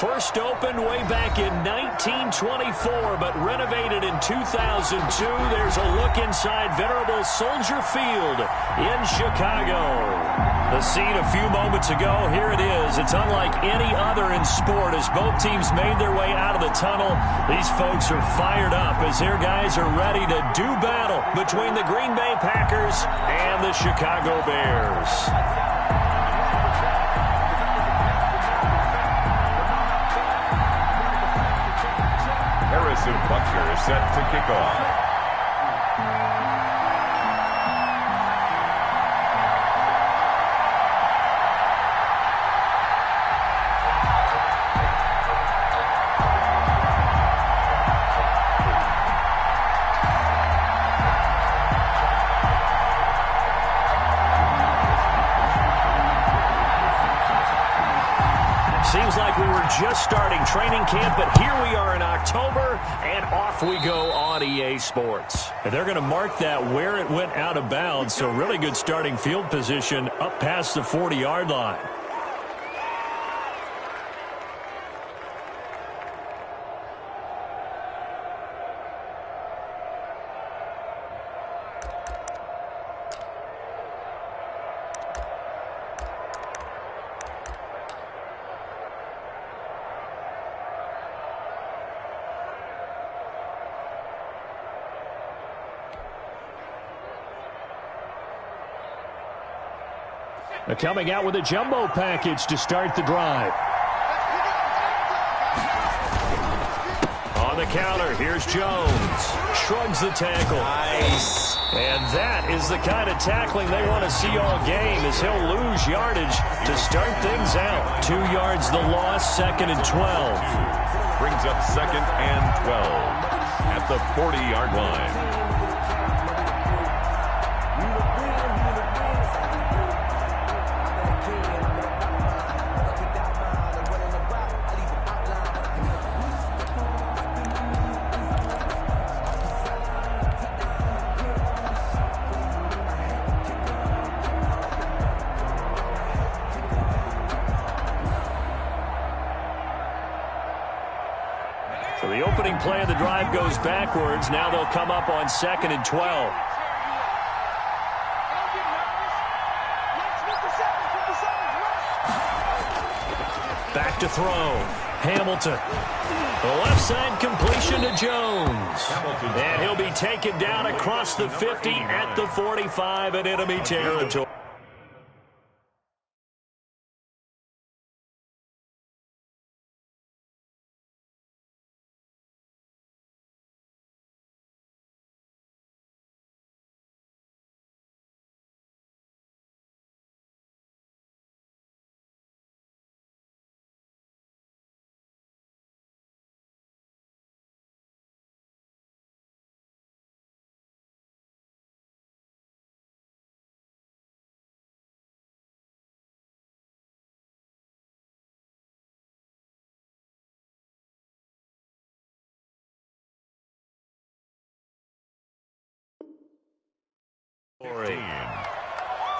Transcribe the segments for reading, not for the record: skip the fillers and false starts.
First opened way back in 1924, but renovated in 2002. There's a look inside venerable Soldier Field in Chicago. The scene a few moments ago, here it is. It's unlike any other in sport as both teams made their way out of the tunnel. These folks are fired up as their guys are ready to do battle between the Green Bay Packers and the Chicago Bears. Harrison Butker is set to kick off. Seems like we were just starting training camp, but here we are in October, and off we go on EA Sports. And they're going to mark that where it went out of bounds, so really good starting field position up past the 40-yard line. They're coming out with a jumbo package to start the drive. On the counter, here's Jones. Shrugs the tackle. Nice. And that is the kind of tackling they want to see all game as he'll lose yardage to start things out. 2 yards the loss, 2nd and 12. Brings up 2nd and 12 at the 40-yard line. So the opening play of the drive goes backwards. Now they'll come up on 2nd and 12. Back to throw. Hamilton. The left side completion to Jones. And he'll be taken down across the 50 at the 45 in enemy territory.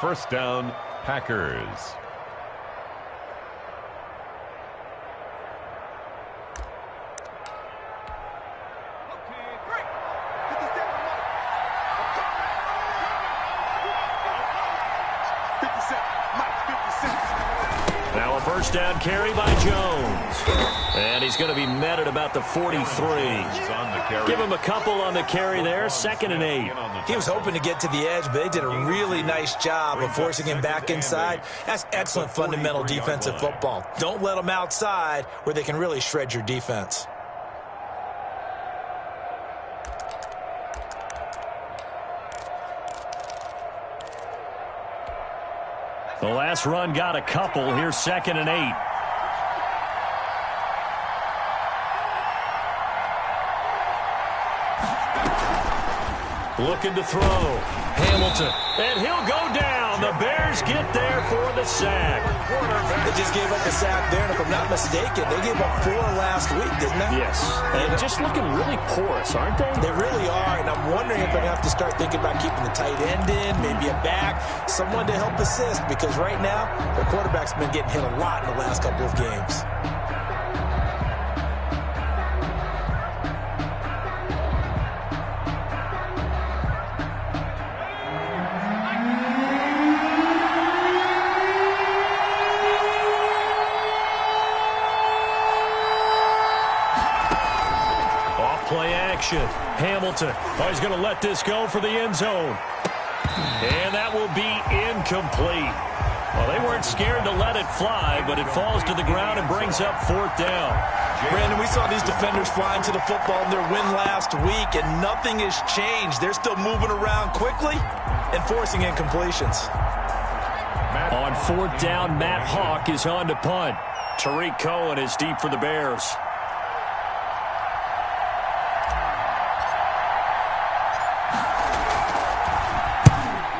First down, Packers. Now a first down carry by Jones. And he's going to be met at about the 43. Give him a couple on the carry there. 2nd and 8. He was hoping to get to the edge, but they did a really nice job of forcing him back inside. That's excellent fundamental defensive football. Don't let them outside where they can really shred your defense. The last run got a couple. Here's 2nd and 8. Looking to throw. Hamilton. And he'll go down. The Bears get there for the sack. They just gave up a sack there, and if I'm not mistaken, they gave up 4 last week, didn't they? Yes. And just looking really porous, aren't they? They really are, and I'm wondering if they're going to have to start thinking about keeping the tight end in, maybe a back, someone to help assist, because right now, their quarterback's been getting hit a lot in the last couple of games. action. Hamilton. Oh, he's going to let this go for the end zone. And that will be incomplete. Well, they weren't scared to let it fly, but it falls to the ground and brings up 4th down. Brandon, we saw these defenders flying to the football in their win last week, and nothing has changed. They're still moving around quickly and forcing incompletions. On 4th down, Matt Hawk is on to punt. Tariq Cohen is deep for the Bears.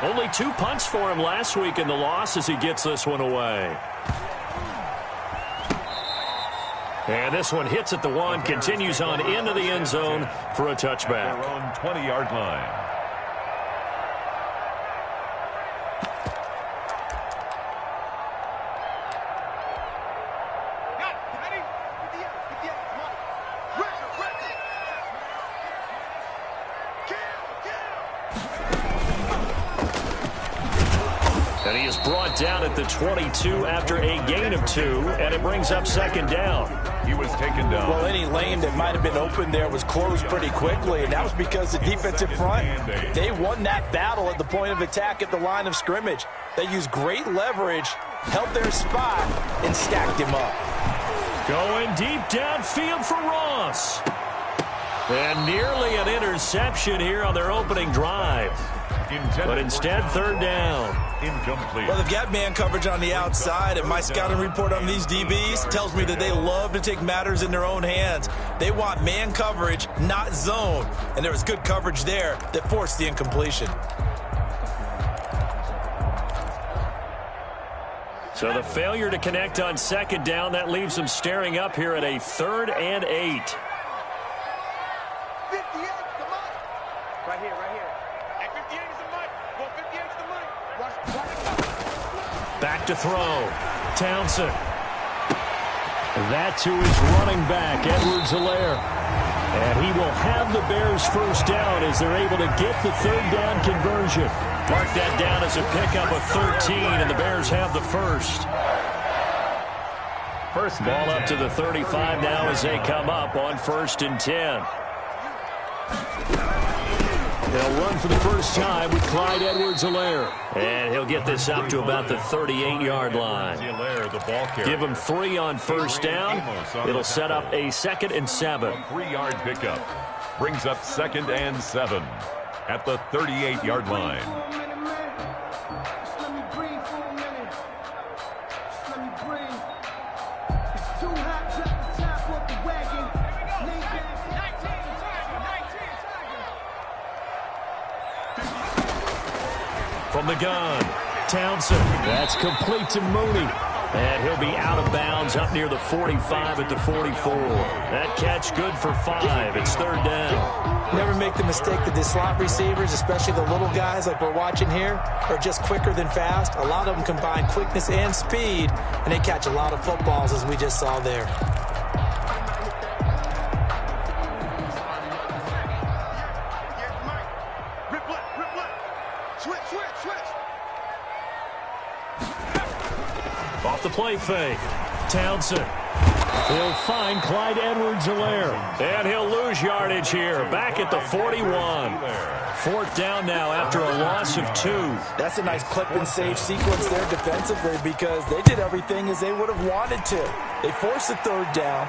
Only 2 punts for him last week in the loss as he gets this one away. And this one hits at the 1, continues on into the end zone for a touchback. Their own 20-yard line. And he is brought down at the 22 after a gain of 2, and it brings up 2nd down. He was taken down. Well, any lane that might have been open there was closed pretty quickly, and that was because the defensive front, they won that battle at the point of attack at the line of scrimmage. They used great leverage, held their spot, and stacked him up. Going deep downfield for Ross. And nearly an interception here on their opening drive. But instead, 3rd down. Incomplete. Well, they've got man coverage on the outside, and my scouting report on these DBs tells me that they love to take matters in their own hands. They want man coverage, not zone. And there was good coverage there that forced the incompletion. So the failure to connect on 2nd down, that leaves them staring up here at a 3rd and 8. Right here. At 58 is the money. Well, 58 is the money. Back to throw. Townsend. That to his running back, Edwards-Helaire. And he will have the Bears 1st down as they're able to get the 3rd down conversion. Mark that down as a pickup of 13, and the Bears have the 1st. Ball up to the 35 now as they come up on 1st and 10. They'll run for the first time with Clyde Edwards-Helaire. And he'll get this up to about the 38-yard line. Give him 3 on 1st down. It'll set up a 2nd and 7. 3-yard pickup. Brings up 2nd and 7 at the 38-yard line. From the gun, Townsend. That's complete to Mooney. And he'll be out of bounds up near the 45 at the 44. That catch good for 5. It's 3rd down. Never make the mistake that the slot receivers, especially the little guys like we're watching here, are just quicker than fast. A lot of them combine quickness and speed, and they catch a lot of footballs, as we just saw there. Off the play fake. Townsend. He'll find Clyde Edwards-Helaire. And he'll lose yardage here. Back at the 41. 4th down now after a loss of 2. That's a nice clip and save sequence there defensively because they did everything as they would have wanted to. They forced the 3rd down,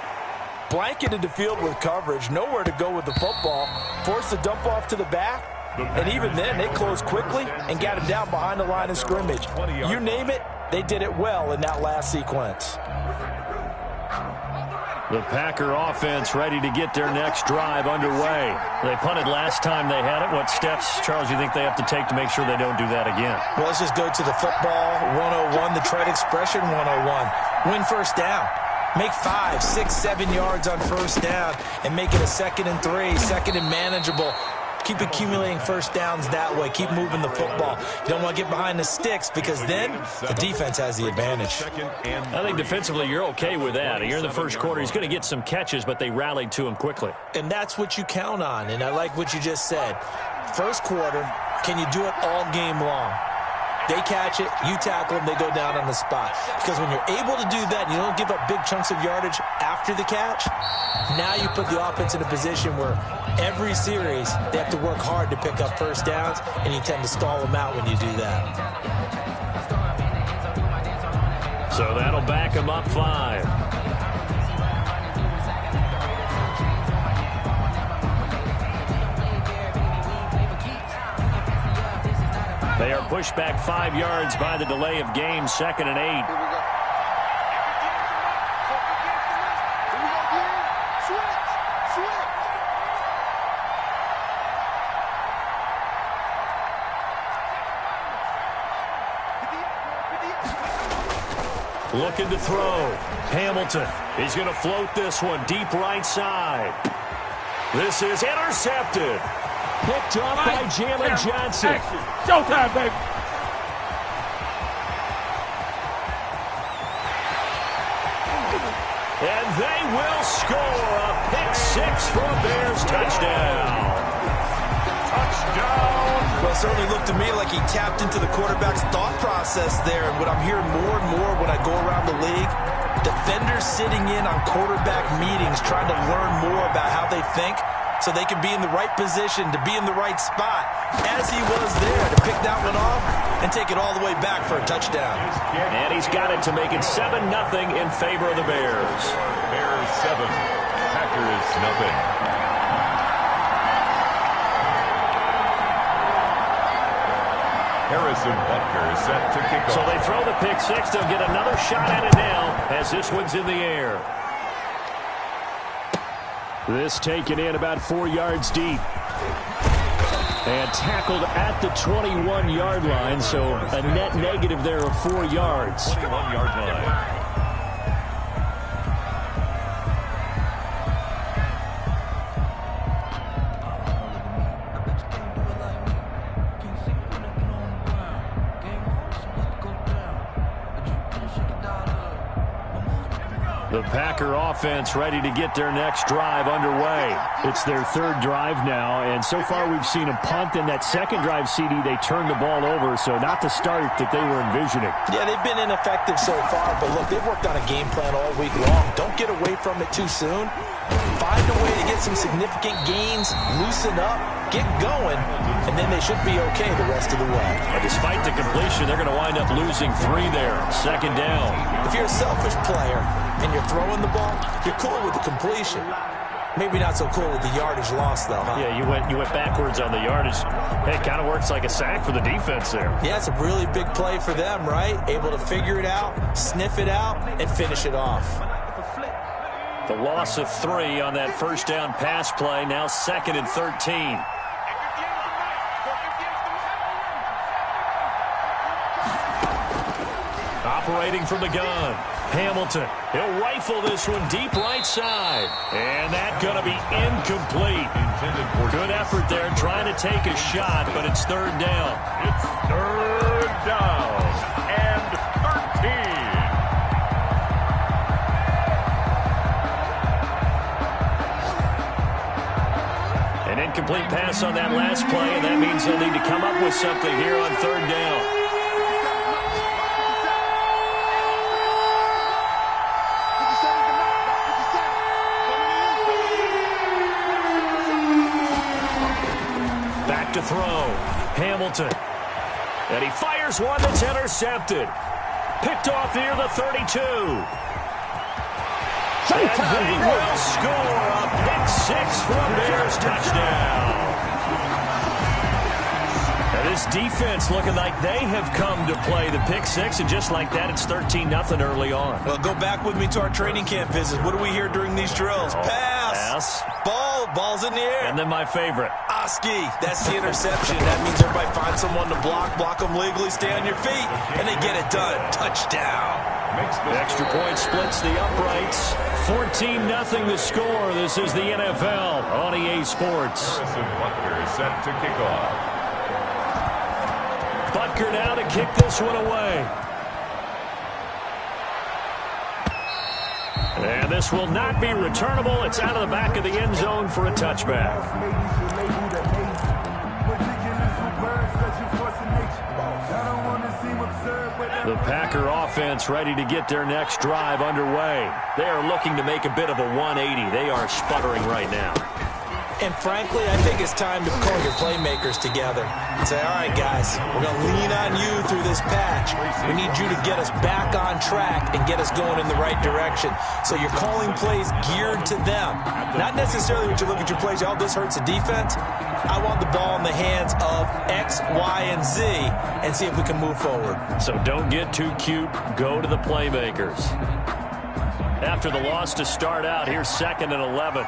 blanketed the field with coverage, nowhere to go with the football, forced the dump off to the back, and even then they closed quickly and got him down behind the line of scrimmage. You name it, they did it well in that last sequence. The Packer offense ready to get their next drive underway. They punted last time they had it. What steps, Charles, you think they have to take to make sure they don't do that again? Well, let's just go to the football 101, the trade expression 101. Win 1st down. Make 5, 6, 7 yards on 1st down and make it a 2nd and 3, 2nd and manageable. Keep accumulating 1st downs that way. Keep moving the football. You don't want to get behind the sticks because then the defense has the advantage. I think defensively you're okay with that. You're in the 1st quarter. He's going to get some catches, but they rallied to him quickly. And that's what you count on, and I like what you just said. 1st quarter, can you do it all game long? They catch it, you tackle them, they go down on the spot. Because when you're able to do that, you don't give up big chunks of yardage after the catch, now you put the offense in a position where every series they have to work hard to pick up first downs, and you tend to stall them out when you do that. So that'll back them up 5. They are pushed back 5 yards by the delay of game, 2nd and 8. Looking to throw. Hamilton. He's going to float this one deep right side. This is intercepted. Picked up by Jalen Johnson. Showtime, baby. And they will score a pick-6 for a Bears touchdown. Touchdown. Well, it certainly looked to me like he tapped into the quarterback's thought process there. And what I'm hearing more and more when I go around the league, defenders sitting in on quarterback meetings trying to learn more about how they think so they can be in the right position to be in the right spot, as he was there to pick that one off and take it all the way back for a touchdown. And he's got it to make it 7-0 in favor of the Bears. Bears 7, Packers 0. Harrison Butker is set to kick off. So they throw the pick-6. They'll get another shot at it now as this one's in the air. This taken in about 4 yards deep. And tackled at the 21-yard line, so a net negative there of 4 yards. 21-yard line. The Packer offense ready to get their next drive underway. It's their 3rd drive now, and so far we've seen them punt. In that 2nd drive, CD, they turned the ball over, so not the start that they were envisioning. Yeah, they've been ineffective so far, but look, they've worked on a game plan all week long. Don't get away from it too soon. Find a way to get some significant gains, loosen up, get going, and then they should be okay the rest of the way. And despite the completion, they're going to wind up losing 3 there. 2nd down. If you're a selfish player and you're throwing the ball, you're cool with the completion. Maybe not so cool with the yardage loss, though, huh? Yeah, you went backwards on the yardage. Hey, it kind of works like a sack for the defense there. Yeah, it's a really big play for them, right? Able to figure it out, sniff it out, and finish it off. The loss of 3 on that 1st down pass play, now 2nd and 13. Operating from the gun. Hamilton. He'll rifle this one deep right side. And that's going to be incomplete. Good effort there trying to take a shot, but it's 3rd down. It's 3rd down and 13. An incomplete pass on that last play, and that means they'll need to come up with something here on 3rd down. To throw. Hamilton. And he fires one that's intercepted. Picked off near the 32. And they will score a pick-6 for a Bears touchdown. And this defense looking like they have come to play the pick-6, and just like that, it's 13-0 early on. Well, go back with me to our training camp visits. What do we hear during these drills? Pass. Ball's in the air. And then my favorite. Oski, that's the interception. That means everybody finds someone to block them legally, stay on your feet, and they get it done. Touchdown. The extra point splits the uprights. 14-0 the score. This is the NFL on EA Sports. Harrison Butker is set to kick off. Butker now to kick this one away. And this will not be returnable. It's out of the back of the end zone for a touchback. The Packer offense ready to get their next drive underway. They are looking to make a bit of a 180. They are sputtering right now. And frankly, I think it's time to call your playmakers together and say, all right, guys, we're going to lean on you through this patch. We need you to get us back on track and get us going in the right direction. So you're calling plays geared to them. Not necessarily when you look at your plays, oh, this hurts the defense. I want the ball in the hands of X, Y, and Z and see if we can move forward. So don't get too cute. Go to the playmakers. After the loss to start out, here's 2nd and 11.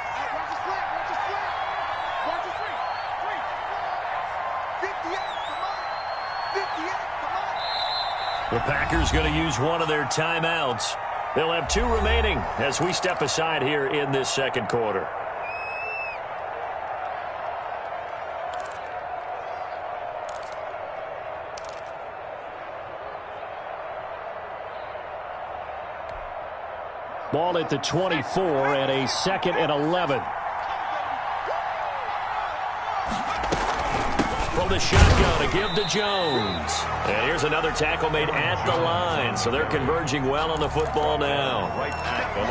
The Packers going to use one of their timeouts. They'll have 2 remaining as we step aside here in this second quarter. Ball at the 24 and a 2nd and 11. From the shotgun, a give to Jones. And here's another tackle made at the line. So they're converging well on the football now.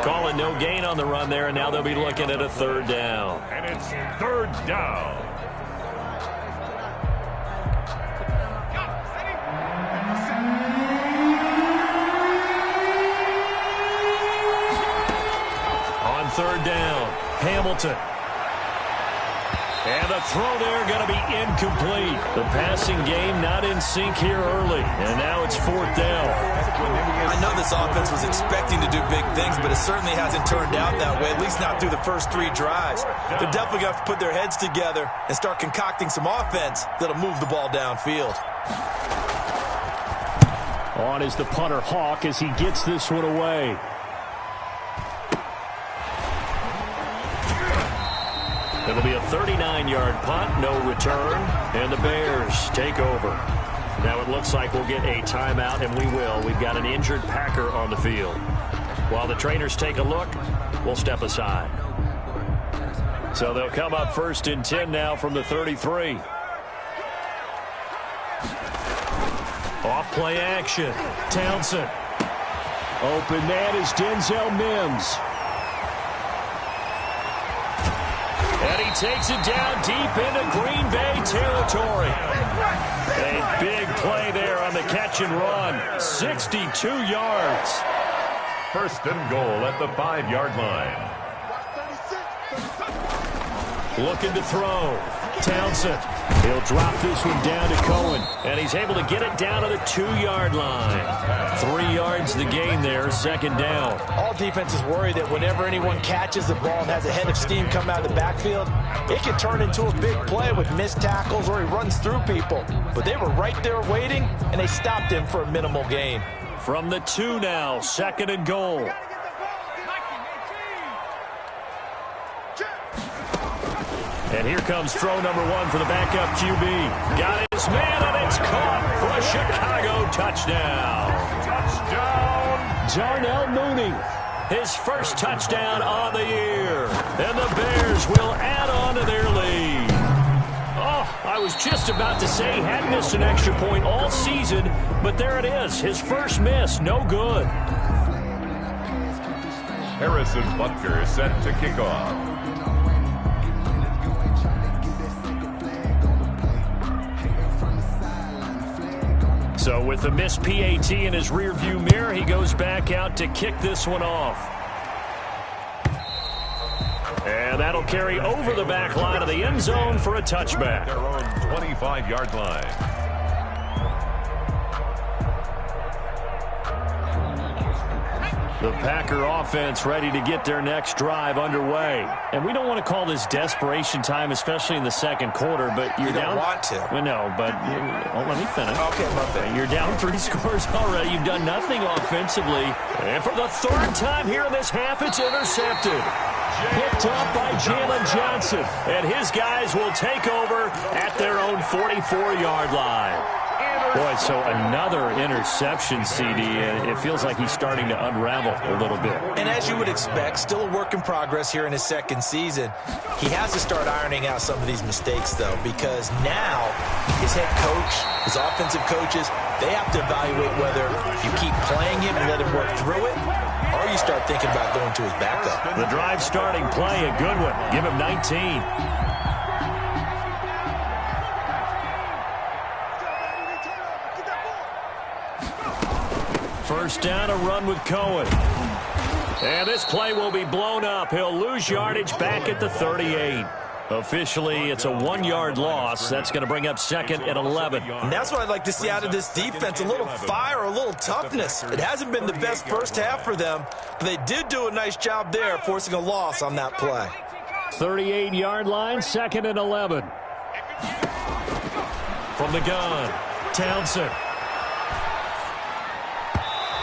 Calling no gain on the run there, and now they'll be looking at a 3rd down. And it's 3rd down. On 3rd down, Hamilton. And the throw there going to be incomplete. The passing game not in sync here early. And now it's 4th down. I know this offense was expecting to do big things, but it certainly hasn't turned out that way, at least not through the first 3 drives. They're definitely going to have to put their heads together and start concocting some offense that'll move the ball downfield. On is the punter Hawk as he gets this one away. It'll be a 39-yard punt, no return, and the Bears take over. Now it looks like we'll get a timeout, and we will. We've got an injured Packer on the field. While the trainers take a look, we'll step aside. So they'll come up 1st and 10 now from the 33. Off play action. Townsend. Open man is Denzel Mims. And he takes it down deep into Green Bay territory. A big play there on the catch and run. 62 yards. 1st and goal at the 5-yard line. Looking to throw. Townsend. He'll drop this one down to Cohen. And he's able to get it down to the 2-yard line. 3 yards the gain there, 2nd down. All defenses worry that whenever anyone catches the ball and has a head of steam come out of the backfield, it can turn into a big play with missed tackles or he runs through people. But they were right there waiting, and they stopped him for a minimal gain. From the 2 now, 2nd and goal. And here comes throw number 1 for the backup QB. Got his man, and it's caught for a Chicago touchdown. Touchdown. Darnell Mooney, his first touchdown on the year. And the Bears will add on to their lead. Oh, I was just about to say he hadn't missed an extra point all season, but there it is. His first miss, no good. Harrison Butker set to kick off. So with the missed PAT in his rearview mirror, he goes back out to kick this one off. And that'll carry over the back line of the end zone for a touchback. Their own 25-yard line. The Packer offense ready to get their next drive underway. And we don't want to call this desperation time, especially in the second quarter, but you're down. You don't want to. Well, no, but let me finish. Okay, my bad. You're down 3 scores already. You've done nothing offensively. And for the 3rd time here in this half, it's intercepted. Picked up by Jalen Johnson. And his guys will take over at their own 44-yard line. Boy, so another interception, CD. It feels like he's starting to unravel a little bit. And as you would expect, still a work in progress here in his 2nd season. He has to start ironing out some of these mistakes, though, because now his head coach, his offensive coaches, They have to evaluate whether you keep playing him and let him work through it, or you start thinking about going to his backup. The drive starting play, a good one. Give him 19. First down, a run with Cohen. And this play will be blown up. He'll lose yardage back at the 38. Officially, it's a 1-yard loss. That's going to bring up second and 11. And that's what I'd like to see out of this defense, a little fire, a little toughness. It hasn't been the best first half for them, but they did do a nice job there, forcing a loss on that play. 38-yard line, second and 11. From the gun, Townsend.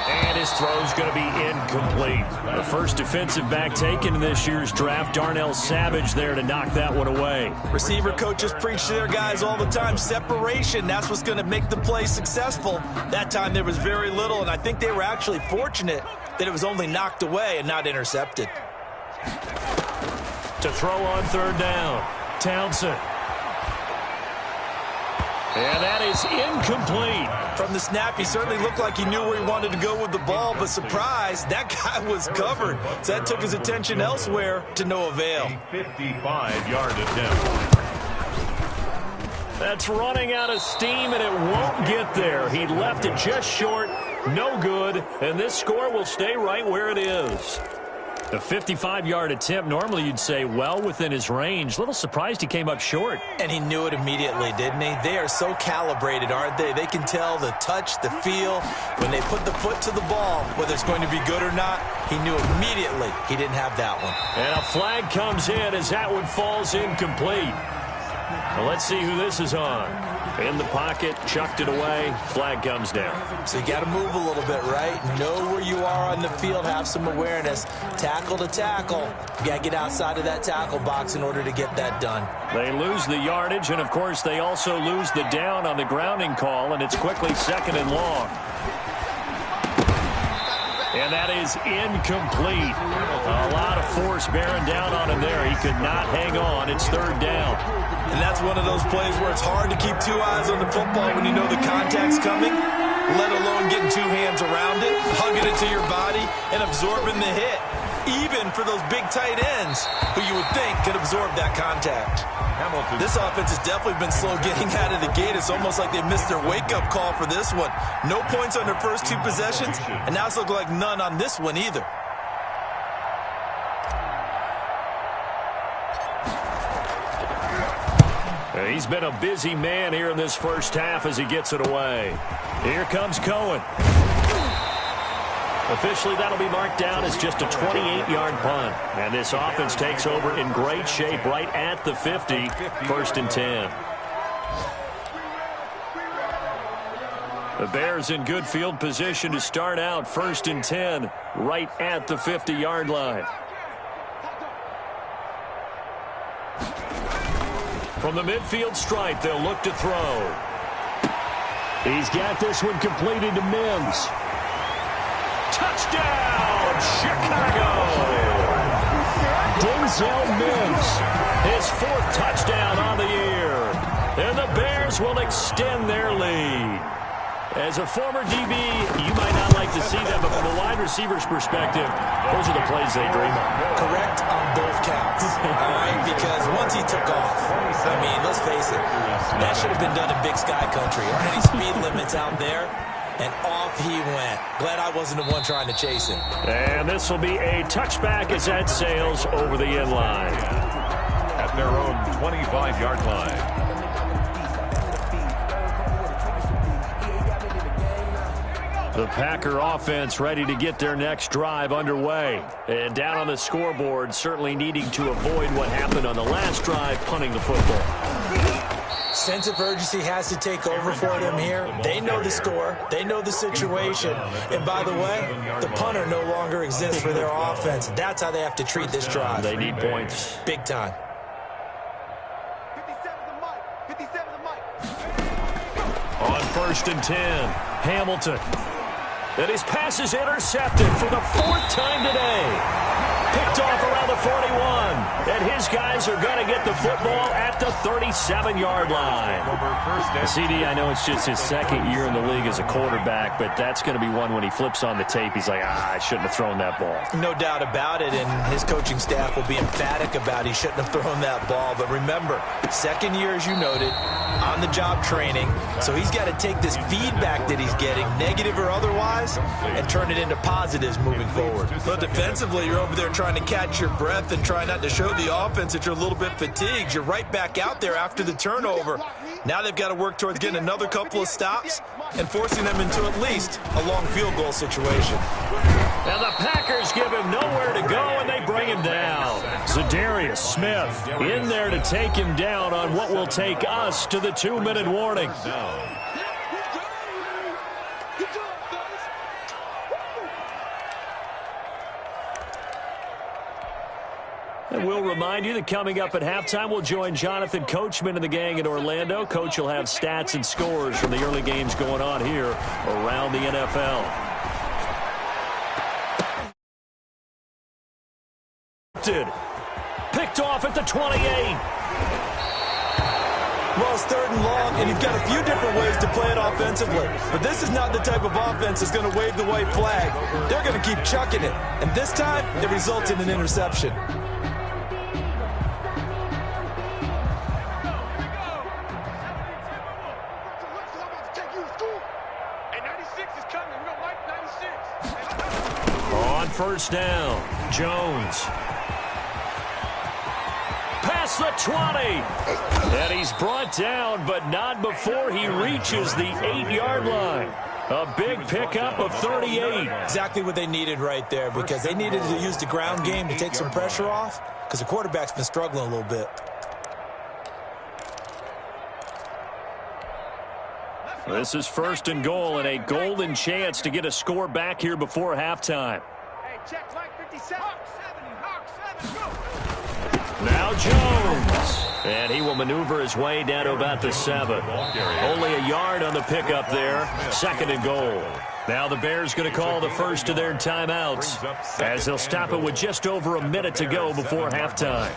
And his throw's going to be incomplete. The first defensive back taken in this year's draft, Darnell Savage there to knock that one away. Receiver coaches preach to their guys all the time, separation. That's what's going to make the play successful. That time there was very little, and I think they were actually fortunate that it was only knocked away and not intercepted. To throw on third down, Townsend. And that is incomplete. From the snap, he certainly looked like he knew where he wanted to go with the ball, but surprise, that guy was covered. So that took his attention elsewhere to no avail. A 55-yard attempt. That's running out of steam, and it won't get there. He left it just short, no good, and this score will stay right where it is. A 55-yard attempt, normally you'd say well within his range. Little surprised he came up short. And he knew it immediately, didn't he? They are so calibrated, aren't they? They can tell the touch, the feel. When they put the foot to the ball, whether it's going to be good or not, he knew immediately he didn't have that one. And a flag comes in as that one falls incomplete. Well, let's see who this is on. In the pocket, chucked it away, flag comes down. So you got to move a little bit, right? Know where you are on the field, have some awareness. Tackle to tackle. You got to get outside of that tackle box in order to get that done. They lose the yardage, and of course they also lose the down on the grounding call, and it's quickly second and long. And that is incomplete. A lot of force bearing down on him there. He could not hang on. It's third down. And that's one of those plays where it's hard to keep two eyes on the football when you know the contact's coming, let alone getting two hands around it, hugging it to your body, and absorbing the hit. Even for those big tight ends who you would think could absorb that contact. This offense has definitely been slow getting out of the gate. It's almost like they missed their wake-up call for this one. No points on their first two possessions, and now it's looking like none on this one either. He's been a busy man here in this first half as he gets it away. Here comes Cohen. Officially, that'll be marked down as just a 28-yard punt. And this offense takes over in great shape right at the 50, first and 10. The Bears in good field position to start out first and 10 right at the 50-yard line. From the midfield stripe, they'll look to throw. He's got this one completed to Mims. Touchdown, Chicago! Denzel Mims, his fourth touchdown on the year. And the Bears will extend their lead. As a former DB, you might not like to see that, but from a wide receiver's perspective, those are the plays they dream of. Correct on both counts, all right? Because once he took off, I mean, let's face it, that should have been done in Big Sky Country. Aren't any speed limits out there? And off he went. Glad I wasn't the one trying to chase him. And this will be a touchback as that sails over the end line. At their own 25-yard line. The Packer offense ready to get their next drive underway. And down on the scoreboard, certainly needing to avoid what happened on the last drive, punting the football. Sense of urgency has to take over for them here. They know the score. They know the situation. And by the way, the punter no longer exists for their offense. That's how they have to treat this drive. They need points. Big time. 57 the mic. On first and 10, Hamilton. And his pass is intercepted for the fourth time today. Picked off around the 41. And his guys are going to get the football at the 37-yard line. CD, I know it's just his second year in the league as a quarterback, but that's going to be one when he flips on the tape, he's like, I shouldn't have thrown that ball. No doubt about it, and his coaching staff will be emphatic about he shouldn't have thrown that ball. But remember, second year, as you noted, on-the-job training, so he's got to take this feedback that he's getting, negative or otherwise, and turn it into positives moving forward. But defensively, you're over there trying to catch your breath and try not to show the offense that you're a little bit fatigued. You're right back out there after the turnover. Now they've got to work towards getting another couple of stops and forcing them into at least a long field goal situation. And the Packers give him nowhere to go, and they bring him down. Zadarius Smith in there to take him down on what will take us to the 2-minute warning. And we'll remind you that coming up at halftime, we'll join Jonathan Coachman and the gang in Orlando. Coach will have stats and scores from the early games going on here around the NFL. Picked off at the 28. Well, it's 3rd and long, and you've got a few different ways to play it offensively. But this is not the type of offense that's going to wave the white flag. They're going to keep chucking it. And this time, it results in an interception. On first down, Jones. Past the 20. And he's brought down, but not before he reaches the 8-yard line. A big pickup of 38. Exactly what they needed right there, because they needed to use the ground game to take some pressure off, because the quarterback's been struggling a little bit. This is 1st and goal, and a golden chance to get a score back here before halftime. Hey, check line 57. Now Jones. And he will maneuver his way down to about the 7. Only a yard on the pickup there. 2nd and goal. Now the Bears going to call the first of their timeouts, as they'll stop it with just over a minute to go before halftime.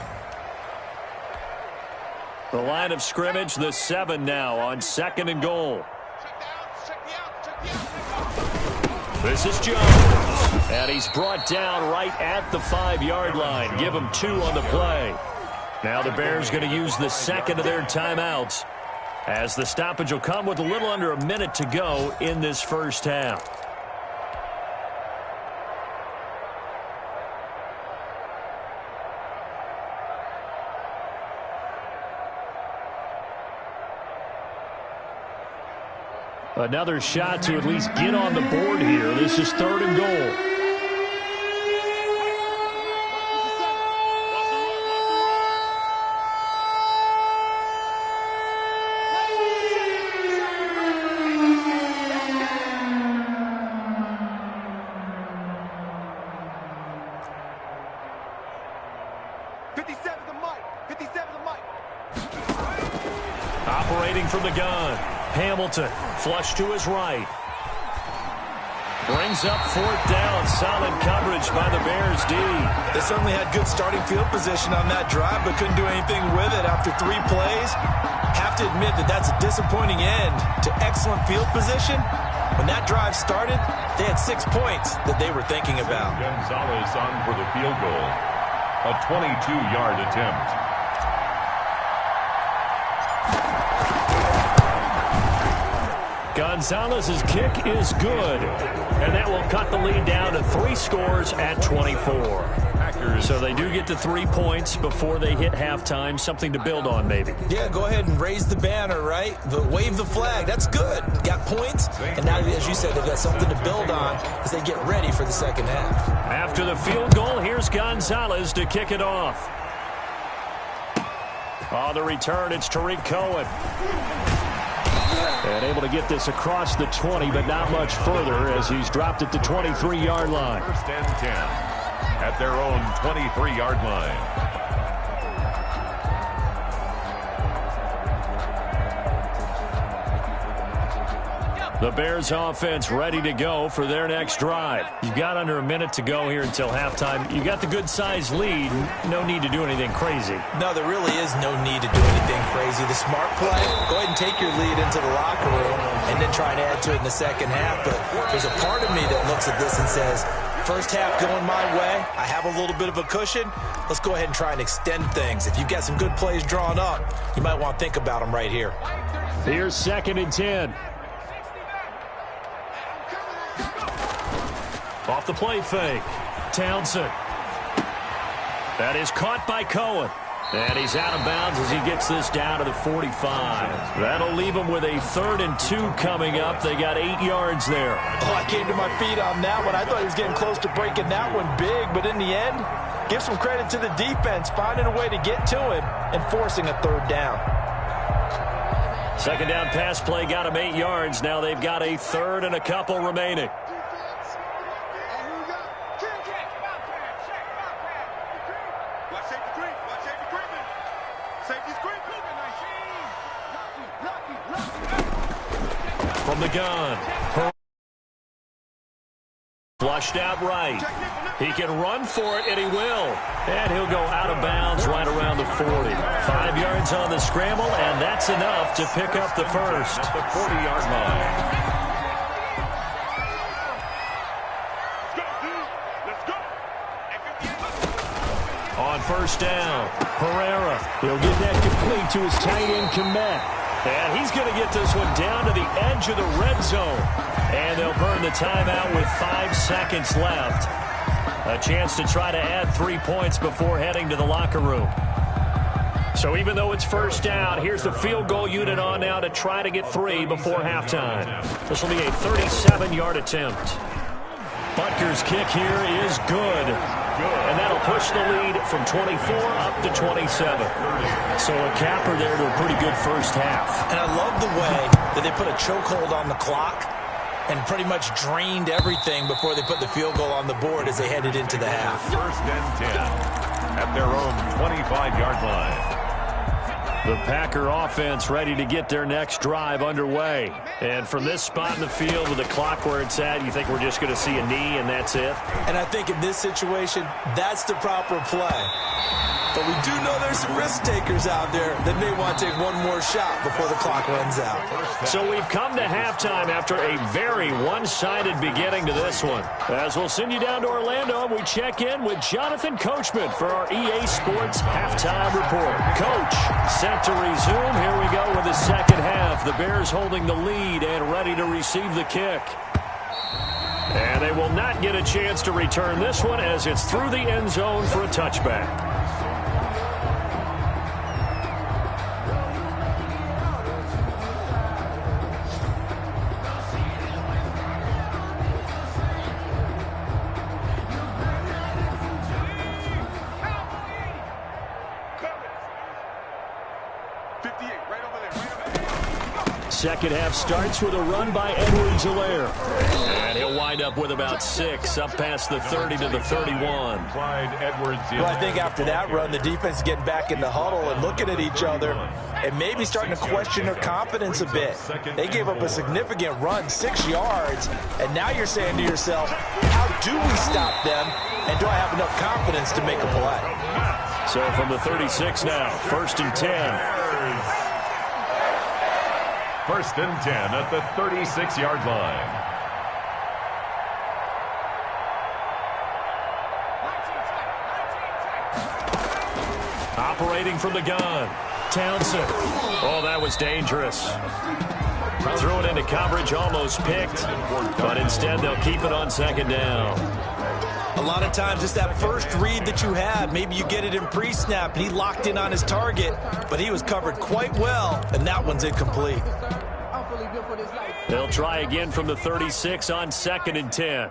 The line of scrimmage, the 7 now on 2nd and goal. This is Jones, and he's brought down right at the 5-yard line. Give him 2 on the play. Now the Bears going to use the 2nd of their timeouts, as the stoppage will come with a little under a minute to go in this first half. Another shot to at least get on the board here. This is 3rd and goal. Operating from the gun. Hamilton, flush to his right. Brings up 4th down. Solid coverage by the Bears D. They certainly had good starting field position on that drive, but couldn't do anything with it after 3 plays. Have to admit that that's a disappointing end to excellent field position. When that drive started, they had 6 points that they were thinking about. Gonzalez on for the field goal. A 22-yard attempt. Gonzalez's kick is good, and that will cut the lead down to 3 scores at 24. So they do get to 3 points before they hit halftime, something to build on maybe. Yeah, go ahead and raise the banner, right? Wave the flag. That's good. Got points, and now, as you said, they've got something to build on as they get ready for the second half. After the field goal, here's Gonzalez to kick it off. On the return, it's Tariq Cohen. And able to get this across the 20, but not much further as he's dropped it to 23-yard line. 1st and 10 at their own 23-yard line. The Bears offense ready to go for their next drive. You've got under a minute to go here until halftime. You got the good-sized lead. No need to do anything crazy. No, there really is no need to do anything crazy. The smart play, go ahead and take your lead into the locker room and then try and add to it in the second half. But there's a part of me that looks at this and says, first half going my way, I have a little bit of a cushion. Let's go ahead and try and extend things. If you've got some good plays drawn up, you might want to think about them right here. Here's 2nd and 10. Off the play fake. Townsend. That is caught by Cohen. And he's out of bounds as he gets this down to the 45. That'll leave him with a 3rd and 2 coming up. They got 8 yards there. Oh, I came to my feet on that one. I thought he was getting close to breaking that one big. But in the end, give some credit to the defense, finding a way to get to him and forcing a 3rd down. 2nd down pass play got him 8 yards. Now they've got a 3rd and a couple remaining. From the gun. Flushed out right. He can run for it, and he will. And he'll go out of bounds right around the 40. 5 yards on the scramble, and that's enough to pick up the first. At the 40-yard line. On 1st down, Herrera. He'll get that complete to his tight end, Komet. And he's going to get this one down to the edge of the red zone. And they'll burn the timeout with 5 seconds left. A chance to try to add 3 points before heading to the locker room. So even though it's 1st down, here's the field goal unit on now to try to get 3 before halftime. This will be a 37-yard attempt. Butker's kick here is good. And that'll push the lead from 24 up to 27. So a capper there to a pretty good first half. And I love the way that they put a chokehold on the clock and pretty much drained everything before they put the field goal on the board as they headed into the half. 1st and 10 at their own 25-yard line. The Packer offense ready to get their next drive underway. And from this spot in the field with the clock where it's at, you think we're just going to see a knee and that's it? And I think in this situation, that's the proper play. But we do know there's some risk takers out there that may want to take one more shot before the clock runs out. So we've come to halftime after a very one-sided beginning to this one. As we'll send you down to Orlando, we check in with Jonathan Coachman for our EA Sports Halftime Report. Coach, set to resume. Here we go with the second half. The Bears holding the lead and ready to receive the kick. And they will not get a chance to return this one as it's through the end zone for a touchback. Second half starts with a run by Edwards-Helaire. And he'll wind up with about 6, up past the 30 to the 31. Well, I think after that run, the defense is getting back in the huddle and looking at each other and maybe starting to question their confidence a bit. They gave up a significant run, 6 yards, and now you're saying to yourself, how do we stop them, and do I have enough confidence to make a play? So from the 36 now, 1st and 10. 1st and 10 at the 36-yard line. Operating from the gun. Townsend. Oh, that was dangerous. Threw it into coverage, almost picked. But instead, they'll keep it on 2nd down. A lot of times it's that first read that you have. Maybe you get it in pre-snap, and he locked in on his target, but he was covered quite well, and that one's incomplete. They'll try again from the 36 on 2nd and 10.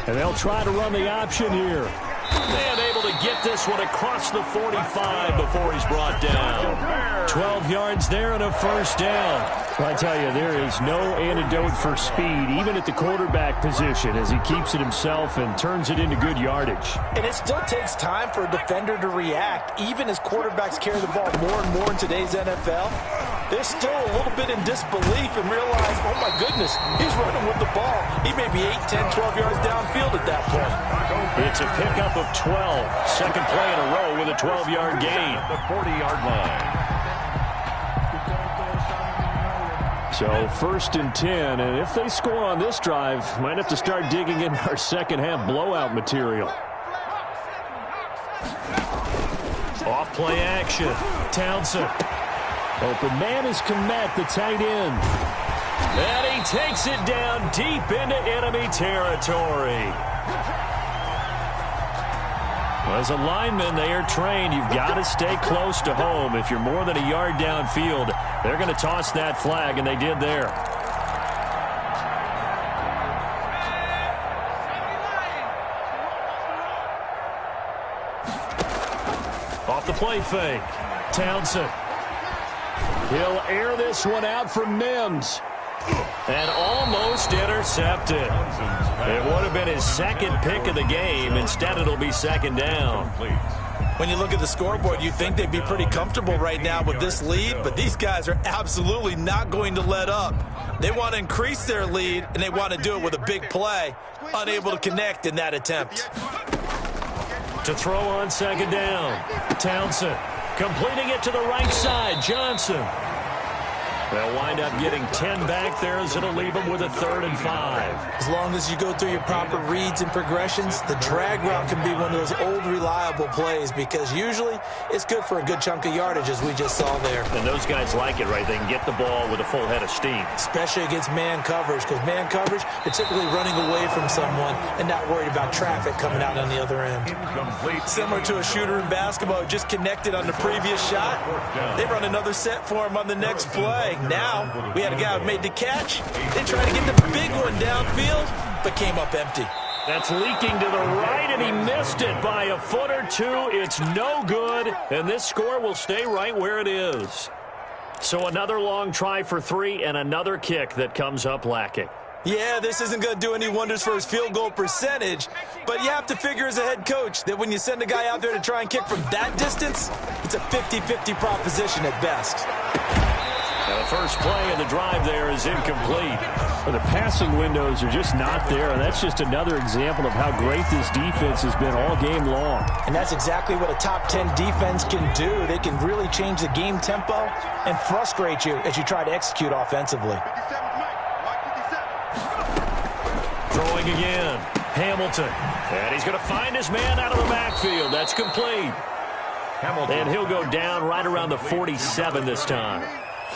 And they'll try to run the option here. And able to get this one across the 45 before he's brought down. 12 yards there and a 1st down. I tell you, there is no antidote for speed, even at the quarterback position, as he keeps it himself and turns it into good yardage. And it still takes time for a defender to react, even as quarterbacks carry the ball more and more in today's NFL. they're still a little bit in disbelief and realize, oh my goodness, he's running with the ball. He may be 8, 10, 12 yards downfield at that point. It's a pickup of 12. Second play in a row with a 12-yard gain. The 40-yard line. So first and 10, and if they score on this drive, might have to start digging in our second half blowout material. Off play action. Townsend. Open man is Kmet, the tight end. And he takes it down deep into enemy territory. Well, as a lineman, they are trained. You've got to stay close to home. If you're more than a yard downfield, they're going to toss that flag, and they did there. Off the play fake. Townsend. He'll air this one out for Mims. And almost intercepted. It would have been his second pick of the game. Instead, it'll be second down. When you look at the scoreboard, you think they'd be pretty comfortable right now with this lead, but these guys are absolutely not going to let up. They want to increase their lead, and they want to do it with a big play. Unable to connect in that attempt. To throw on second down. Townsend completing it to the right side. Johnson. They'll wind up getting 10 back there as it'll leave them with a 3rd and 5. As long as you go through your proper reads and progressions, the drag route can be one of those old reliable plays because usually it's good for a good chunk of yardage as we just saw there. And those guys like it, right? They can get the ball with a full head of steam. Especially against man coverage because man coverage, they're typically running away from someone and not worried about traffic coming out on the other end. Similar to a shooter in basketball who just connected on the previous shot. They run another set for him on the next play. Now, we had a guy who made the catch. They tried to get the big one downfield, but came up empty. That's leaking to the right, and he missed it by a foot or two. It's no good, and this score will stay right where it is. So another long try for 3 and another kick that comes up lacking. Yeah, this isn't going to do any wonders for his field goal percentage, but you have to figure as a head coach that when you send a guy out there to try and kick from that distance, it's a 50-50 proposition at best. Now the first play of the drive there is incomplete. Well, the passing windows are just not there, and that's just another example of how great this defense has been all game long. And that's exactly what a top 10 defense can do. They can really change the game tempo and frustrate you as you try to execute offensively. Throwing again. Hamilton. And he's going to find his man out of the backfield. That's complete. Hamilton. And he'll go down right around the 47 this time.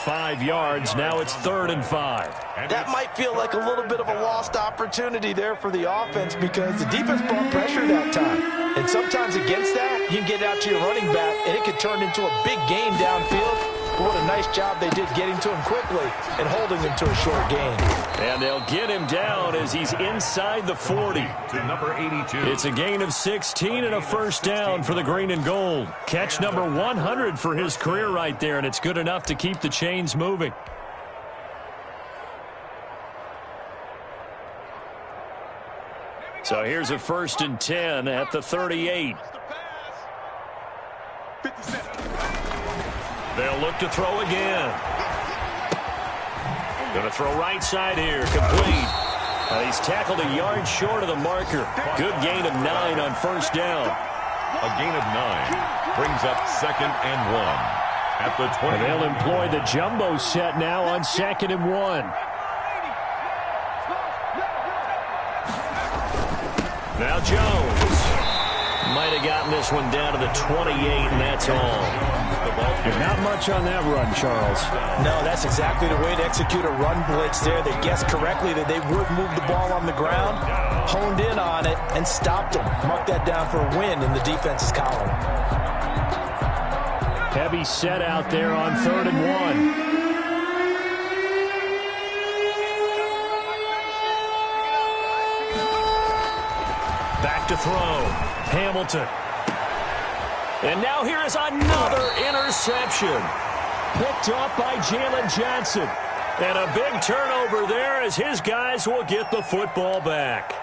5 yards. Now it's 3rd and 5. That might feel like a little bit of a lost opportunity there for the offense because the defense brought pressure that time. And sometimes against that, you can get out to your running back, and it could turn into a big gain downfield. But what a nice job they did getting to him quickly and holding him to a short gain. And they'll get him down as he's inside the 40. To number 82. It's a gain of 16 and a first down for the green and gold. Catch number 100 for his career right there, and it's good enough to keep the chains moving. So here's a 1st and 10 at the 38. They'll look to throw again. Going to throw right side here. Complete. He's tackled a yard short of the marker. Good gain of 9 on first down. A gain of 9 brings up 2nd and 1 at the 20. And they'll employ the jumbo set now on 2nd and 1. Now Jones might have gotten this one down to the 28, and that's all. Not much on that run, Charles. No, that's exactly the way to execute a run blitz there. They guessed correctly that they would move the ball on the ground, honed in on it, and stopped them. Mark that down for a win in the defense's column. Heavy set out there on 3rd and 1. Back to throw. Hamilton. And now here is another interception. Picked off by Jalen Johnson. And a big turnover there as his guys will get the football back.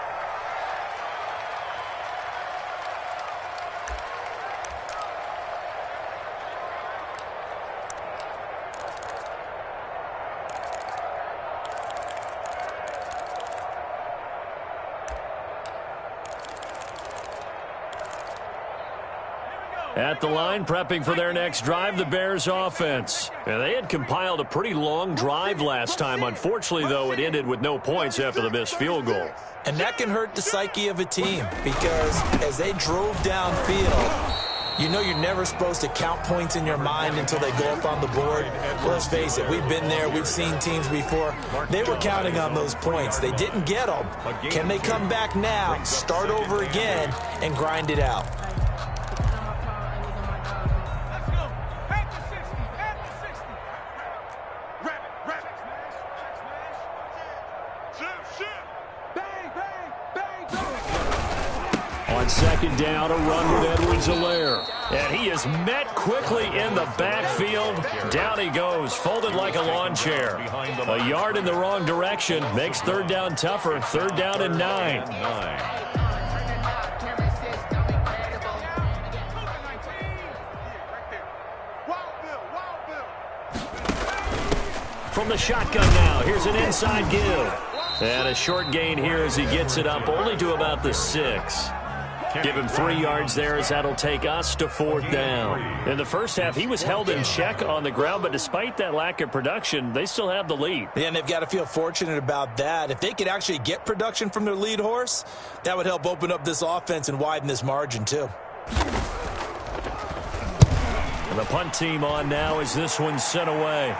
At the line, prepping for their next drive, the Bears offense. And they had compiled a pretty long drive last time. Unfortunately, though, it ended with no points after the missed field goal. And that can hurt the psyche of a team because as they drove downfield, you know you're never supposed to count points in your mind until they go up on the board. Well, let's face it, we've been there. We've seen teams before. They were counting on those points. They didn't get them. Can they come back now, start over again, and grind it out? On second down, a run with Edwards-Helaire. And he is met quickly in the backfield. Down he goes, folded like a lawn chair. A yard in the wrong direction makes third down tougher. Third down and 9. From the shotgun now, here's an inside give. And a short gain here as he gets it up only to about the 6. Give him 3 yards there as that'll take us to fourth down. In the first half, he was held in check on the ground, but despite that lack of production, they still have the lead. Yeah, and they've got to feel fortunate about that. If they could actually get production from their lead horse, that would help open up this offense and widen this margin too. And the punt team on now as this one's sent away.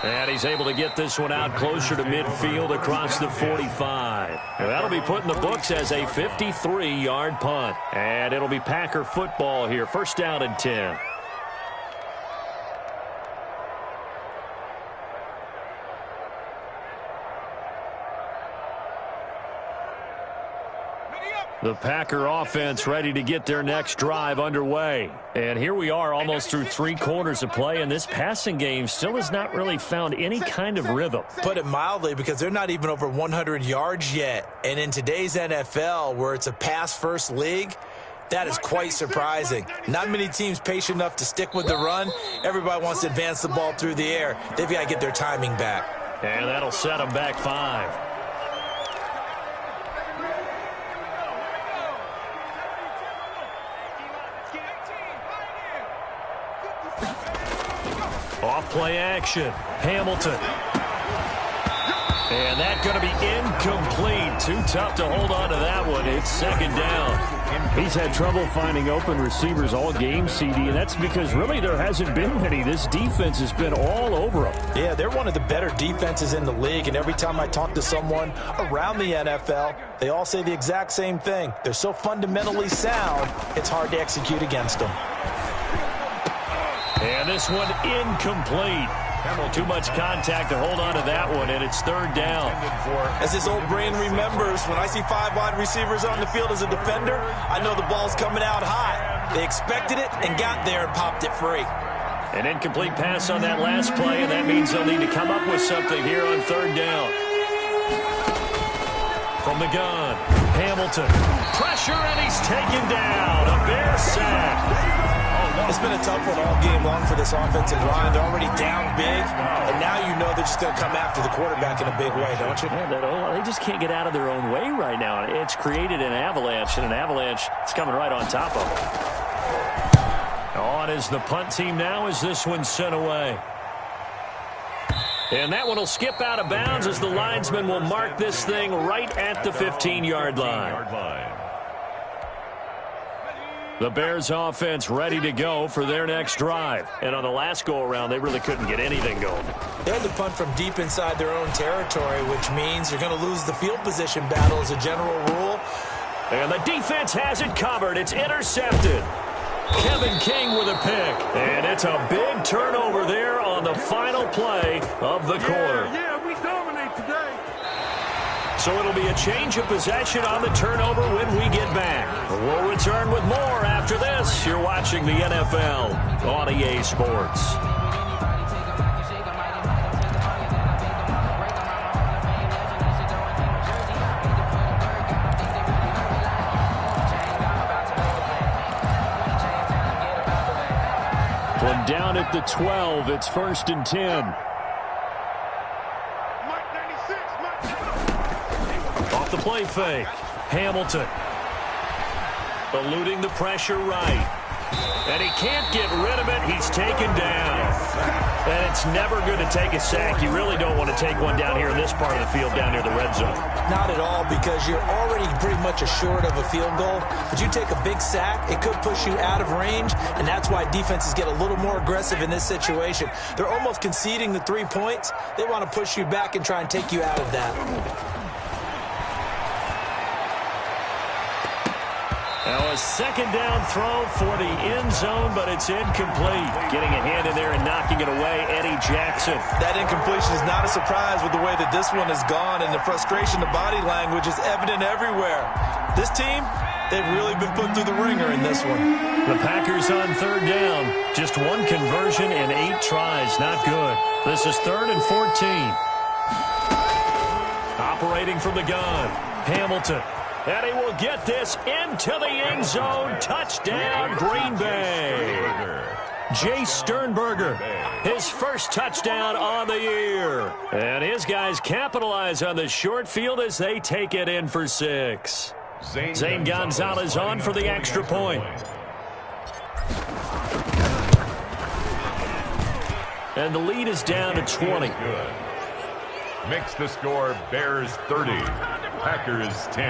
And he's able to get this one out closer to midfield across the 45. And that'll be put in the books as a 53-yard punt. And it'll be Packer football here. First down and 10. The Packer offense ready to get their next drive underway. And here we are almost through 3 quarters of play, and this passing game still has not really found any kind of rhythm. Put it mildly, because they're not even over 100 yards yet. And in today's NFL, where it's a pass-first league, that is quite surprising. Not many teams patient enough to stick with the run. Everybody wants to advance the ball through the air. They've got to get their timing back. And that'll set them back 5. Off play action. Hamilton. And that's going to be incomplete. Too tough to hold on to that one. It's second down. He's had trouble finding open receivers all game, CD, and that's because really there hasn't been many. This defense has been all over them. Yeah, they're one of the better defenses in the league, and every time I talk to someone around the NFL, they all say the exact same thing. They're so fundamentally sound, it's hard to execute against them. And this one incomplete. Too much contact to hold on to that one, and it's third down. As his old brain remembers, when I see 5 wide receivers on the field as a defender, I know the ball's coming out hot. They expected it and got there and popped it free. An incomplete pass on that last play, and that means they'll need to come up with something here on third down. From the gun, Hamilton. Pressure, and he's taken down. A Bear sack. It's been a tough one all game long for this offensive line. They're already down big, and now you know they're just going to come after the quarterback in a big way, don't you? Yeah, they just can't get out of their own way right now. It's created an avalanche, and an avalanche is coming right on top of them. On is the punt team now as this one's sent away. And that one will skip out of bounds as the linesman will mark this thing right at the 15-yard line. The Bears offense ready to go for their next drive. And on the last go-around, they really couldn't get anything going. They had to punt from deep inside their own territory, which means you're going to lose the field position battle as a general rule. And the defense has it covered. It's intercepted. Kevin King with a pick. And it's a big turnover there on the final play of the quarter. Yeah, we dominate today. So it'll be a change of possession on the turnover when we get back. We'll return with more after this. You're watching the NFL on EA Sports. From down at the 12, it's 1st and 10. Off the play fake. Hamilton. Eluding the pressure right. And he can't get rid of it. He's taken down. And it's never good to take a sack. You really don't want to take one down here in this part of the field down near the red zone. Not at all, because you're already pretty much assured of a field goal. But you take a big sack, it could push you out of range, and that's why defenses get a little more aggressive in this situation. They're almost conceding the 3 points. They want to push you back and try and take you out of that. Now a second down throw for the end zone, but it's incomplete. Getting a hand in there and knocking it away, Eddie Jackson. That incompletion is not a surprise with the way that this one has gone, and the frustration, the body language is evident everywhere. This team, they've really been put through the ringer in this one. The Packers on third down. Just one conversion in 8 tries. Not good. This is 3rd and 14. Operating from the gun. Hamilton. And he will get this into the end zone. Touchdown, Green Bay. Jace Sternberger, his first touchdown on the year. And his guys capitalize on the short field as they take it in for 6. Zane Gonzalez on for the extra point. And the lead is down to 20. Makes the score Bears 30, Packers 10.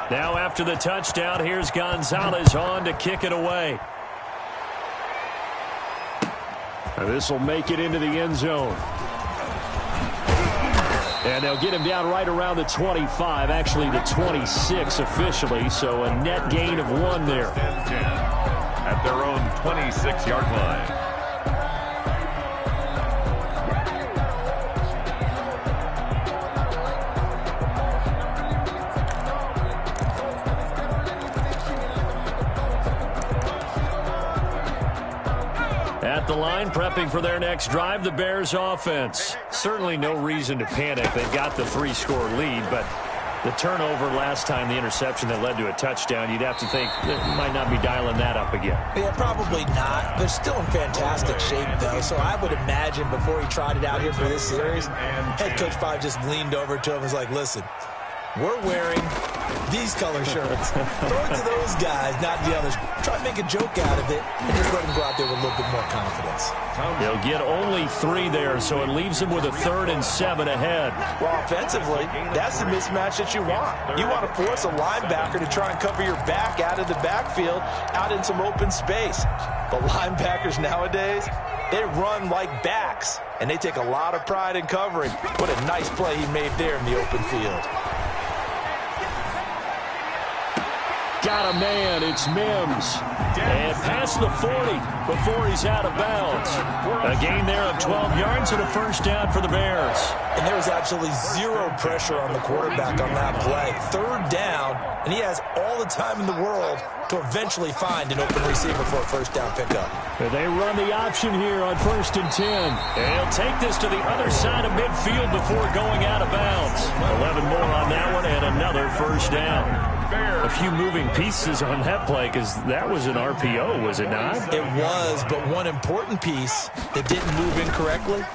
Now after the touchdown, here's Gonzalez on to kick it away. This will make it into the end zone. And they'll get him down right around the 25, actually the 26 officially, so a net gain of 1 there. 10-10 at their own 26-yard line. At the line, prepping for their next drive, the Bears offense. Certainly no reason to panic. They've got the 3-score lead, but the turnover last time, the interception that led to a touchdown, you'd have to think they might not be dialing that up again. Yeah, probably not. They're still in fantastic shape, though, so I would imagine before he tried it out here for this series, head coach probably just leaned over to him and was like, listen, we're wearing these color shirts. Throw it to those guys, not the others. Try to make a joke out of it and just let them go out there with a little bit more confidence. They'll get only 3 there, so it leaves them with a 3rd and 7 ahead. Well, offensively, that's the mismatch that you want. You want to force a linebacker to try and cover your back out of the backfield, out in some open space. But linebackers nowadays, they run like backs, and they take a lot of pride in covering. What a nice play he made there in the open field. Got a man, it's Mims. And past the 40 before he's out of bounds. A gain there of 12 yards and a first down for the Bears. And there was absolutely 0 pressure on the quarterback on that play. 3rd down, and he has all the time in the world to eventually find an open receiver for a first down pickup. They run the option here on 1st and 10. And he'll take this to the other side of midfield before going out of bounds. 11 more on that one and another first down. A few moving pieces on that play because that was an RPO, was it not? It was, but one important piece that didn't move incorrectly,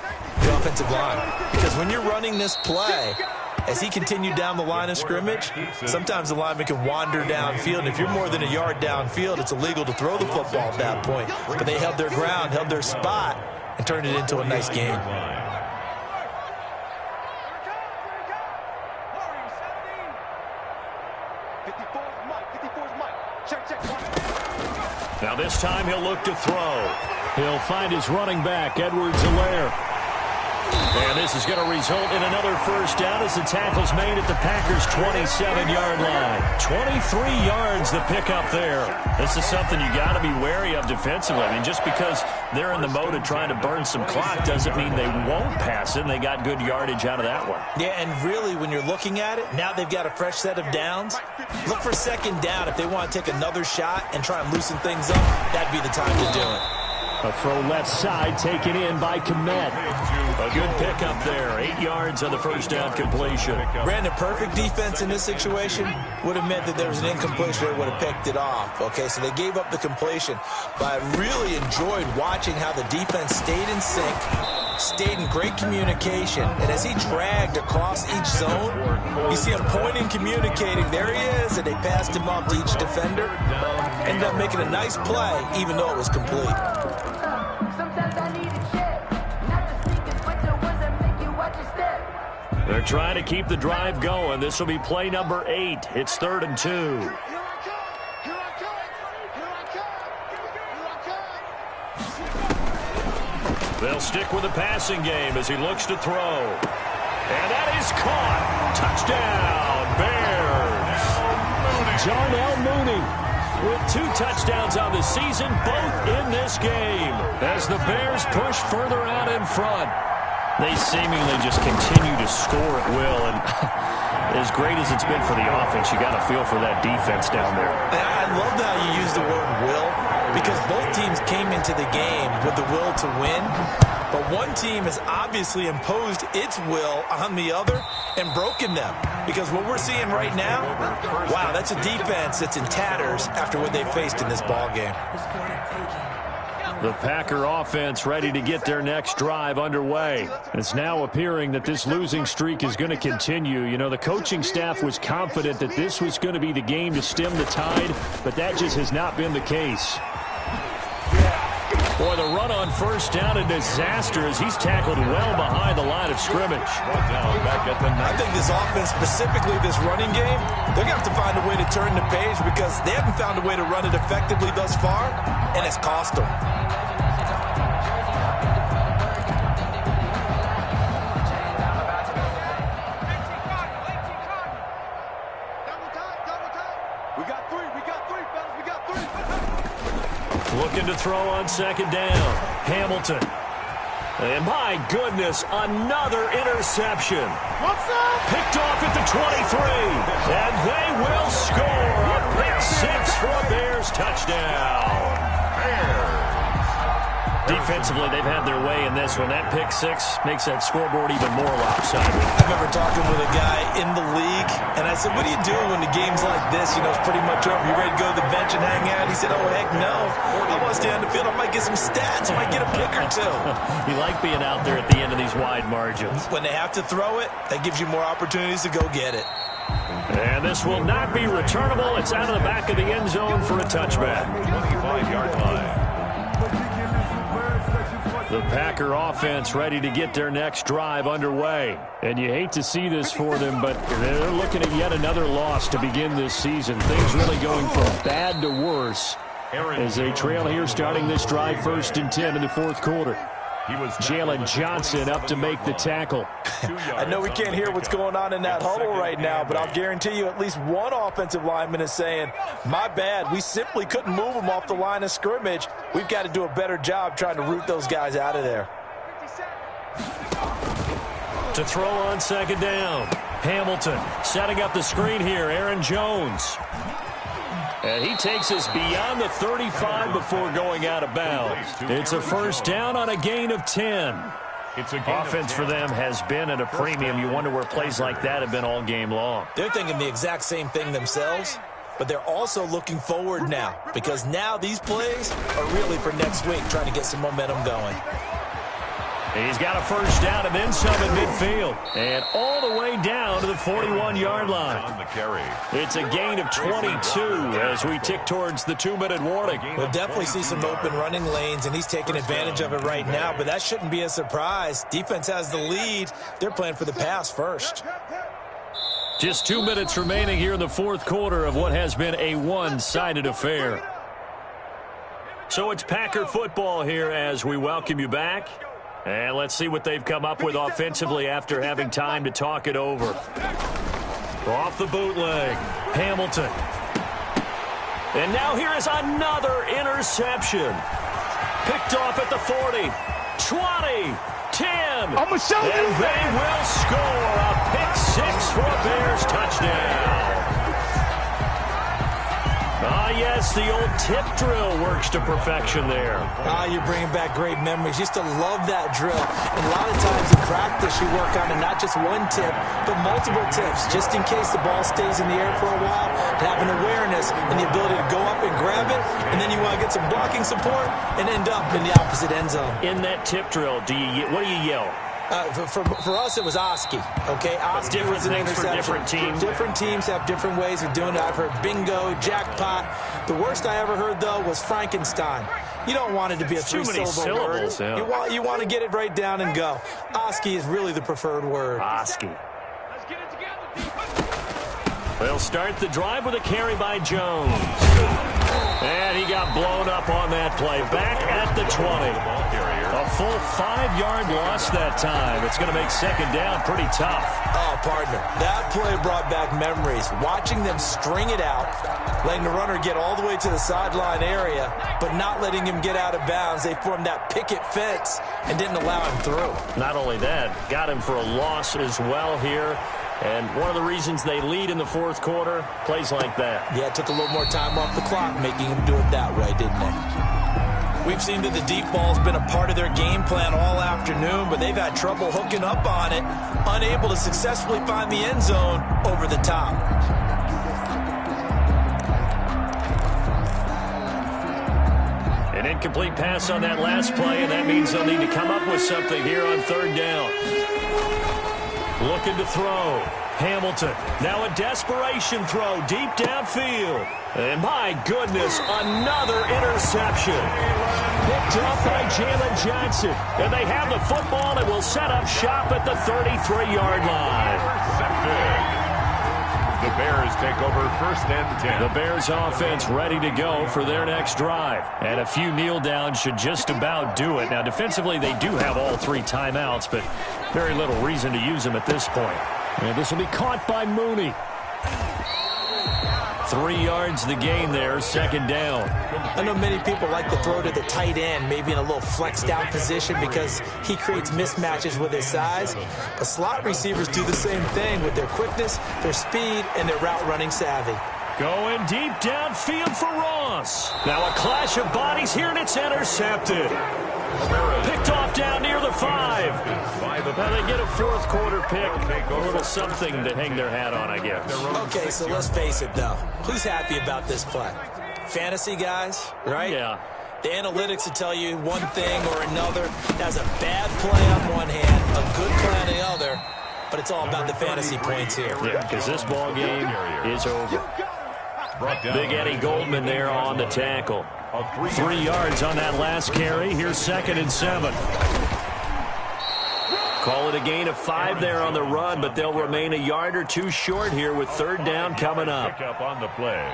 the offensive line. Because when you're running this play, as he continued down the line of scrimmage, sometimes the lineman can wander downfield. And if you're more than a yard downfield, it's illegal to throw the football at that point. But they held their ground, held their spot, and turned it into a nice game. Now this time he'll look to throw. He'll find his running back, Edwards-Helaire. And this is going to result in another first down as the tackle's made at the Packers' 27-yard line. 23 yards the pickup there. This is something you got to be wary of defensively. I mean, just because they're in the mode of trying to burn some clock doesn't mean they won't pass it. And they got good yardage out of that one. Yeah, and really, when you're looking at it, now they've got a fresh set of downs. Look for 2nd down if they want to take another shot and try and loosen things up. That'd be the time to do it. A throw left side taken in by Kmet. A good pickup there. 8 yards on the first down completion. Brandon, perfect defense in this situation would have meant that there was an incompletion. They would have picked it off. Okay, so they gave up the completion. But I really enjoyed watching how the defense stayed in sync, stayed in great communication. And as he dragged across each zone, you see him pointing, communicating. There he is, and they passed him off to each defender. Ended up making a nice play, even though it was complete. They're trying to keep the drive going. This will be play number 8. It's 3rd and 2. They'll stick with the passing game as he looks to throw. And that is caught. Touchdown, Bears. Darnell Mooney with 2 touchdowns on the season, both in this game. As the Bears push further out in front, they seemingly just continue to score at will. And as great as it's been for the offense, you got to feel for that defense down there. I love how you use the word will, because both teams came into the game with the will to win, but one team has obviously imposed its will on the other and broken them. Because what we're seeing right now, wow, that's a defense that's in tatters after what they faced in this ball game. The Packer offense ready to get their next drive underway. It's now appearing that this losing streak is going to continue. You know, the coaching staff was confident that this was going to be the game to stem the tide, but that just has not been the case. Boy, the run on first down, a disaster as he's tackled well behind the line of scrimmage. I think this offense, specifically this running game, they're going to have to find a way to turn the page because they haven't found a way to run it effectively thus far, and it's cost them. Looking to throw on second down. Hamilton. And my goodness, another interception. What's up? Picked off at the 23. And they will score a pick 6 for a Bears touchdown. Bears. Defensively, they've had their way in this one. That pick 6 makes that scoreboard even more lopsided. I remember talking with a guy in the league, and I said, what do you do when the game's like this? You know, it's pretty much over. You ready to go to the bench and hang out? He said, oh, heck no. I want to stay on the field. I might get some stats. I might get a pick or 2. You like being out there at the end of these wide margins. When they have to throw it, that gives you more opportunities to go get it. And this will not be returnable. It's out of the back of the end zone for a touchback. 25-yard line. The Packer offense ready to get their next drive underway. And you hate to see this for them, but they're looking at yet another loss to begin this season. Things really going from bad to worse as they trail here starting this drive 1st and 10 in the 4th quarter. Jalen Johnson up to make the tackle. I know we can't hear what's going on in that huddle right now, but I'll guarantee you at least one offensive lineman is saying, my bad, we simply couldn't move them off the line of scrimmage. We've got to do a better job trying to root those guys out of there. To throw on second down. Hamilton setting up the screen here. Aaron Jones. And he takes us beyond the 35 before going out of bounds. It's a first down on a gain of 10. Offense for them has been at a premium. You wonder where plays like that have been all game long. They're thinking the exact same thing themselves, but they're also looking forward now because now these plays are really for next week, trying to get some momentum going. He's got a first down and then some at midfield. And all the way down to the 41-yard line. It's a gain of 22 as we tick towards the 2-minute warning. We'll definitely see some open running lanes, and he's taking advantage of it right now, but that shouldn't be a surprise. Defense has the lead. They're playing for the pass first. Just 2 minutes remaining here in the 4th quarter of what has been a one-sided affair. So it's Packer football here as we welcome you back. And let's see what they've come up with offensively after having time to talk it over. Off the bootleg, Hamilton. And now here is another interception. Picked off at the 40, 20, 10. I'm going to show you. And they will score a pick 6 for a Bears touchdown. Ah, yes, the old tip drill works to perfection there. Ah, you're bringing back great memories. Used to love that drill. And a lot of times in practice, you work on it, not just one tip, but multiple tips, just in case the ball stays in the air for a while, to have an awareness and the ability to go up and grab it, and then you want to get some blocking support and end up in the opposite end zone. In that tip drill, what do you yell? For us, it was Oski. Okay, Oski was an interception. For different teams. Different teams have different ways of doing it. I've heard bingo, jackpot. The worst I ever heard, though, was Frankenstein. You don't want it to be a three-syllable word. Yeah. You want to get it right down and go. Oski is really the preferred word. Oski. Let's get it together. They'll start the drive with a carry by Jones. And he got blown up on that play. Back at the 20. A full 5-yard loss that time. It's going to make second down pretty tough. Oh, partner, that play brought back memories. Watching them string it out, letting the runner get all the way to the sideline area, but not letting him get out of bounds. They formed that picket fence and didn't allow him through. Not only that, got him for a loss as well here. And one of the reasons they lead in the fourth quarter, plays like that. Yeah, it took a little more time off the clock, making him do it that way, didn't it? We've seen that the deep ball's been a part of their game plan all afternoon, but they've had trouble hooking up on it, unable to successfully find the end zone over the top. An incomplete pass on that last play, and that means they'll need to come up with something here on third down. Looking to throw. Hamilton, now a desperation throw deep downfield. And my goodness, another interception. Picked up by Jalen Johnson. And they have the football and will set up shop at the 33-yard line. The Bears take over first and 10. The Bears offense ready to go for their next drive. And a few kneel downs should just about do it. Now, defensively, they do have all 3 timeouts, but very little reason to use them at this point. And this will be caught by Mooney. 3 yards the gain there, second down. I know many people like to throw to the tight end, maybe in a little flexed out position because he creates mismatches with his size. But slot receivers do the same thing with their quickness, their speed, and their route running savvy. Going deep downfield for Ross. Now a clash of bodies here, and it's intercepted. Picked off down near the 5. Now they get a fourth quarter pick. A little something to hang their hat on, I guess. Okay, so let's face it, though. Who's happy about this play? Fantasy guys, right? Yeah. The analytics will tell you one thing or another. That's a bad play on one hand, a good play on the other, but it's all about the fantasy points here. Yeah, because this ball game is over. Big Eddie Goldman there on the tackle. 3 yards on that last carry. Here's second and 7. Call it a gain of 5 there on the run, but they'll remain a yard or 2 short here with third down coming up. Pick up on the play,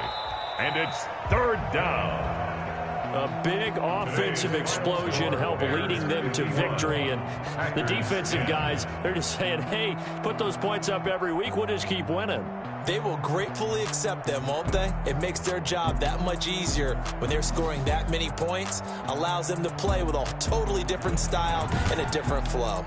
and it's third down. A big offensive explosion helped leading them to victory, and the defensive guys, they're just saying, hey, put those points up every week, we'll just keep winning. They will gratefully accept them, won't they? It makes their job that much easier when they're scoring that many points, allows them to play with a totally different style and a different flow.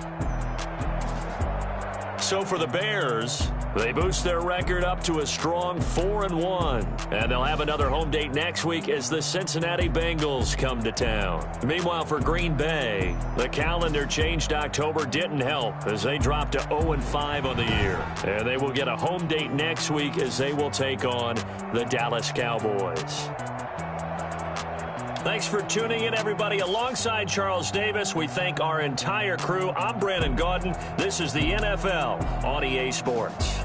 So for the Bears, they boost their record up to a strong 4-1. And they'll have another home date next week as the Cincinnati Bengals come to town. Meanwhile, for Green Bay, the calendar changed October didn't help as they dropped to 0-5 on the year. And they will get a home date next week as they will take on the Dallas Cowboys. Thanks for tuning in, everybody. Alongside Charles Davis, we thank our entire crew. I'm Brandon Gaudin. This is the NFL on EA Sports.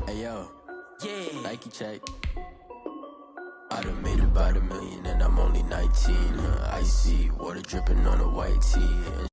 Hey yo, yeah, Nike check. I done made about $1 million and I'm only 19. Icy water dripping on a white tee. And